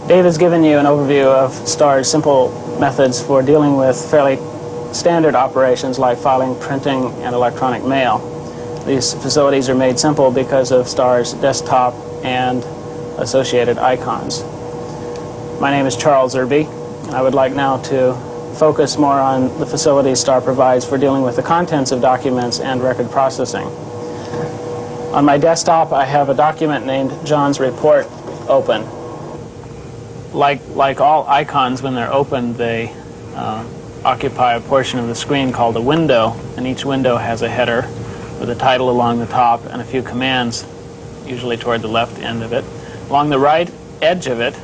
Dave has given you an overview of Star's simple methods for dealing with fairly standard operations like filing, printing, and electronic mail. These facilities are made simple because of Star's desktop and associated icons. My name is Charles Irby, and I would like now to focus more on the facilities Star provides for dealing with the contents of documents and record processing. On my desktop, I have a document named John's Report open. Like all icons, when they're opened, they occupy a portion of the screen called a window, and each window has a header with a title along the top and a few commands, usually toward the left end of it. Along the right edge of it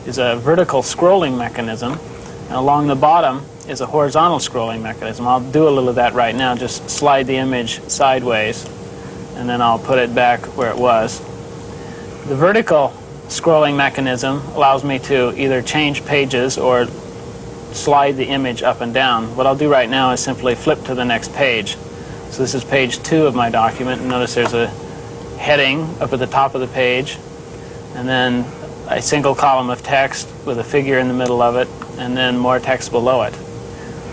is a vertical scrolling mechanism, and along the bottom is a horizontal scrolling mechanism. I'll do a little of that right now, just slide the image sideways, and then I'll put it back where it was. The vertical scrolling mechanism allows me to either change pages or slide the image up and down. What I'll do right now is simply flip to the next page. So this is page 2 of my document, and notice there's a heading up at the top of the page, and then a single column of text with a figure in the middle of it, and then more text below it.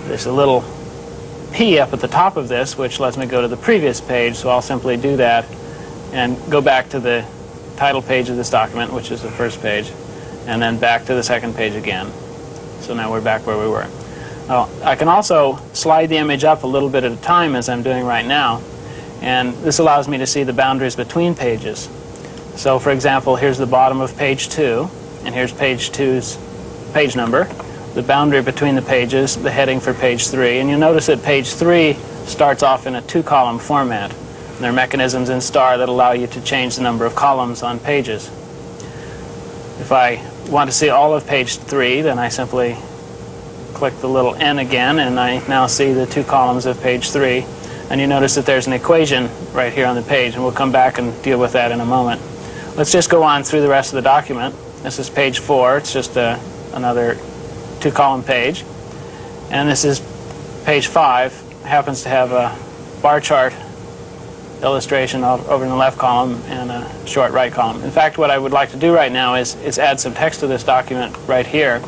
There's a little P up at the top of this, which lets me go to the previous page, so I'll simply do that and go back to the title page of this document, which is the first page, and then back to the second page again. So now we're back where we were. Well, I can also slide the image up a little bit at a time, as I'm doing right now, and this allows me to see the boundaries between pages. So for example, here's the bottom of page 2, and here's page 2's page number, the boundary between the pages, the heading for page 3, and you'll notice that page 3 starts off in a 2-column format. And there are mechanisms in Star that allow you to change the number of columns on pages. If I want to see all of page 3, then I simply click the little N again, and I now see the 2 columns of page 3. And you notice that there's an equation right here on the page, and we'll come back and deal with that in a moment. Let's just go on through the rest of the document. This is page 4. It's just another 2-column page. And this is page 5. It happens to have a bar chart illustration over in the left column and a short right column. In fact, what I would like to do right now is add some text to this document right here.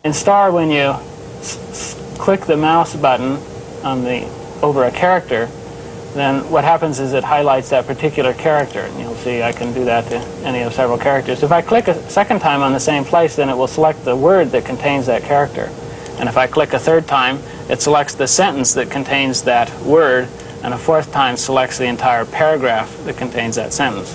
In Star, when you click the mouse button over a character, then what happens is it highlights that particular character. And you'll see I can do that to any of several characters. If I click a second time on the same place, then it will select the word that contains that character. And if I click a third time, it selects the sentence that contains that word, and a fourth time selects the entire paragraph that contains that sentence.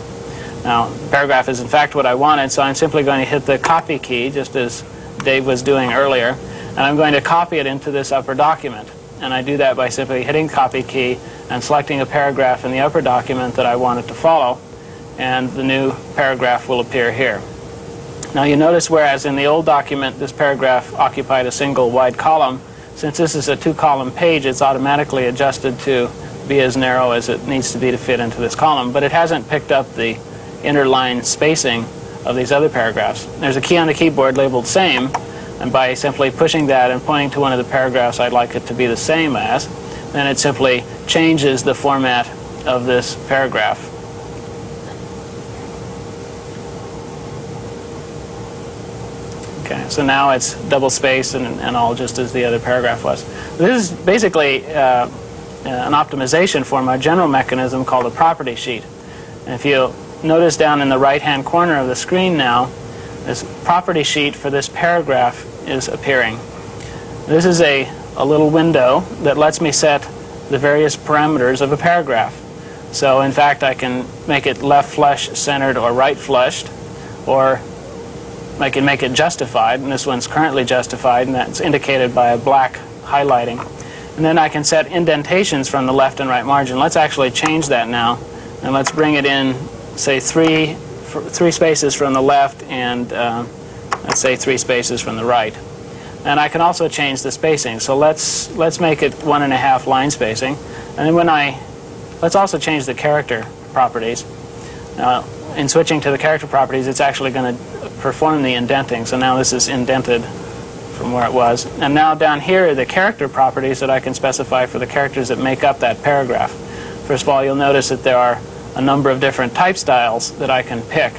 Now, paragraph is in fact what I wanted, so I'm simply going to hit the copy key, just as Dave was doing earlier, and I'm going to copy it into this upper document. And I do that by simply hitting copy key and selecting a paragraph in the upper document that I want it to follow, and the new paragraph will appear here. Now you notice, whereas in the old document this paragraph occupied a single wide column, since this is a 2-column page, it's automatically adjusted to be as narrow as it needs to be to fit into this column, but it hasn't picked up the interline spacing of these other paragraphs. There's a key on the keyboard labeled same, and by simply pushing that and pointing to one of the paragraphs I'd like it to be the same as, then it simply changes the format of this paragraph. Okay, so now it's double spaced and all, just as the other paragraph was. This is basically an optimization for my general mechanism called a property sheet. And if you notice down in the right-hand corner of the screen now, this property sheet for this paragraph is appearing. This is a little window that lets me set the various parameters of a paragraph. So in fact, I can make it left flush centered or right flushed, or I can make it justified, and this one's currently justified, and that's indicated by a black highlighting. And then I can set indentations from the left and right margin. Let's actually change that now, and let's bring it in, say, three spaces from the left, and let's say 3 spaces from the right. And I can also change the spacing. So let's make it 1.5 line spacing. And then let's also change the character properties. Now, in switching to the character properties, it's actually going to perform the indenting. So now this is indented from where it was. And now down here are the character properties that I can specify for the characters that make up that paragraph. First of all, you'll notice that there are a number of different type styles that I can pick.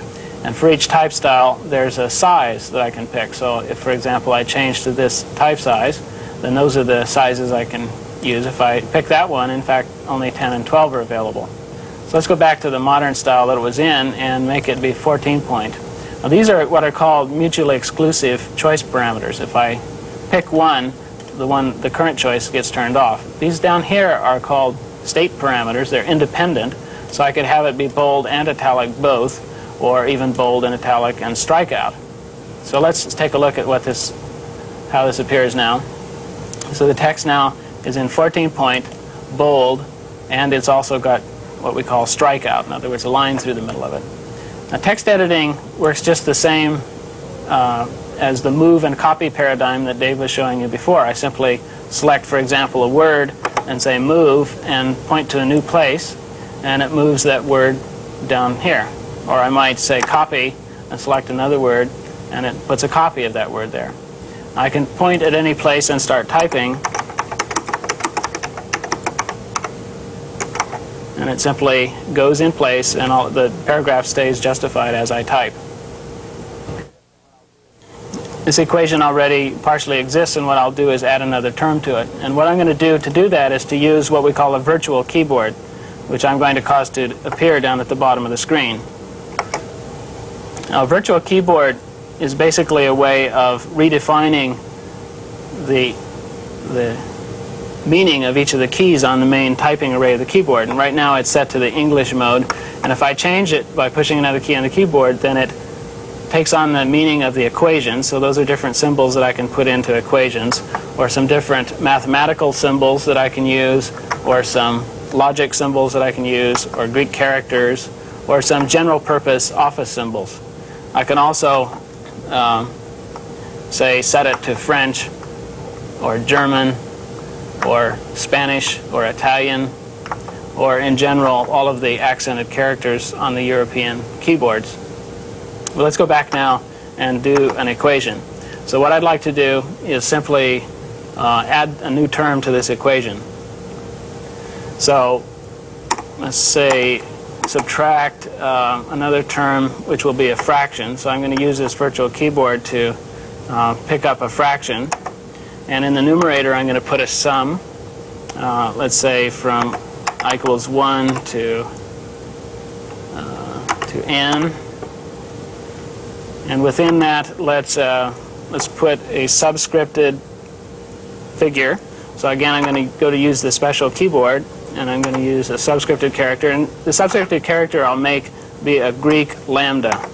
And for each type style, there's a size that I can pick. So if, for example, I change to this type size, then those are the sizes I can use. If I pick that one, in fact, only 10 and 12 are available. So let's go back to the modern style that it was in and make it be 14 point. Now these are what are called mutually exclusive choice parameters. If I pick one, the current choice gets turned off. These down here are called state parameters. They're independent, so I could have it be bold and italic both, or even bold and italic and strikeout. So let's take a look at how this appears now. So the text now is in 14 point, bold, and it's also got what we call strikeout. In other words, a line through the middle of it. Now text editing works just the same as the move and copy paradigm that Dave was showing you before. I simply select, for example, a word and say move and point to a new place, and it moves that word down here. Or I might say copy and select another word, and it puts a copy of that word there. I can point at any place and start typing, and it simply goes in place, and the paragraph stays justified as I type. This equation already partially exists, and what I'll do is add another term to it. And what I'm going to do that is to use what we call a virtual keyboard, which I'm going to cause to appear down at the bottom of the screen. Now, a virtual keyboard is basically a way of redefining the meaning of each of the keys on the main typing array of the keyboard. And right now it's set to the English mode, and if I change it by pushing another key on the keyboard, then it takes on the meaning of the equation. So those are different symbols that I can put into equations, or some different mathematical symbols that I can use, or some logic symbols that I can use, or Greek characters, or some general purpose office symbols. I can also say set it to French or German or Spanish or Italian, or in general all of the accented characters on the European keyboards. Well, let's go back now and do an equation. So what I'd like to do is simply add a new term to this equation. So let's say subtract another term, which will be a fraction. So I'm going to use this virtual keyboard to pick up a fraction. And in the numerator, I'm going to put a sum, let's say from I equals 1 to n. And within that, let's put a subscripted figure. So again, I'm going to use the special keyboard, and I'm going to use a subscripted character. And the subscripted character I'll make be a Greek lambda.